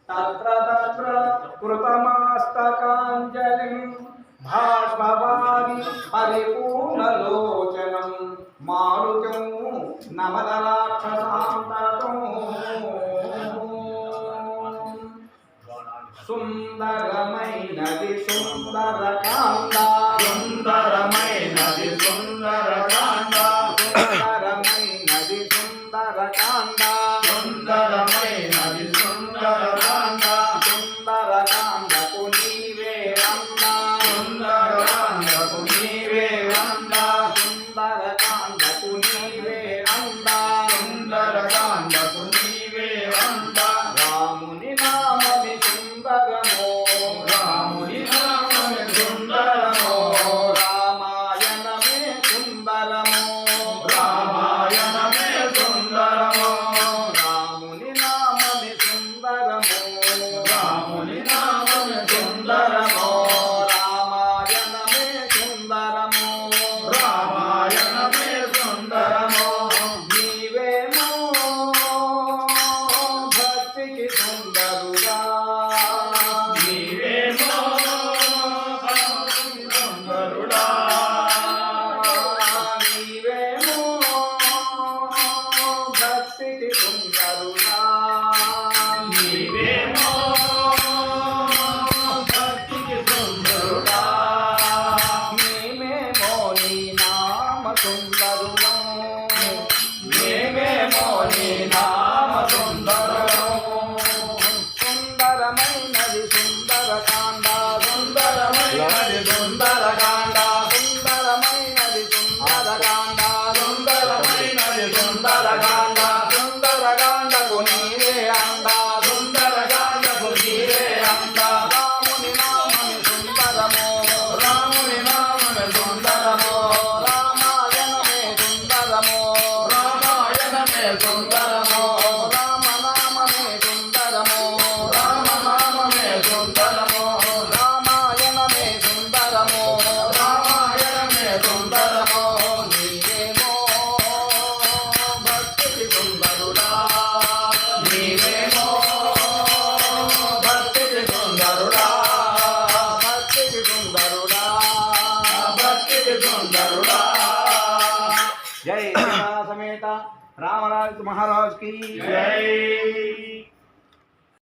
तत्र तत्र कृतमस्तकाञ्जलिं भाष्पवारि परिपूर्णलोचनं मारुतिं नमदराक्षसान्तकं सुन्दरमैनदि सुन्दरकान्दा सुन्दरमैनदि सुन्दरकान्दा सुन्दरमैनदि सुन्दरकान्दा सुन्दरमैनदि सुन्दरकान्दा सुन्दरकान्दకు నీవే వందా సుందరకాండకు నీవే వందా సుందరకాండకు నీవే వందా సుందరకాండకు నీవే వందా రాముని నామని సుందరమో రాముని నామని సుందరమో రామాయణమే సుందరమో రామాయణమే సుందరమో రాముని నామని సుందరమో రాముని నామని సుందరమో రామాయణమే సుందరమో రామాయణమే సుందరమో నీవేమో భక్తికి సుందరుడా నీవేమో భక్తికి సుందరుడా నీవేమో భక్తికి సుందరుడా నీవేమో భక్తికి సుందరుడా మేమేమో నీ నామ సుందరులం మేమేమో నీ నామ సుందరులం సుందరమైనది సుందరకాండ సుందరమైనది సుందరకాండ సుందరమైనది సుందరకాండ సుందరమైనది సుందరకాండ సుందరకాండకు నీవే అందా సుందరకాండకు నీవే అందా రాముని నామని సుందరమో రాముని నామని సుందరమో రామాయణమే సుందరమో రామాయణమే సుందరమో రామనామమే సుందరమో రామనామమే సుందరమో రామాయణమే సుందరమో రామాయణమే సుందరమో నీవేమో భక్తికి సుందరుడా నీవేమో భక్తికి సుందరుడా భక్తికి సుందరుడా భక్తికి సుందరుడా जय समेत रामराज महाराज की जय।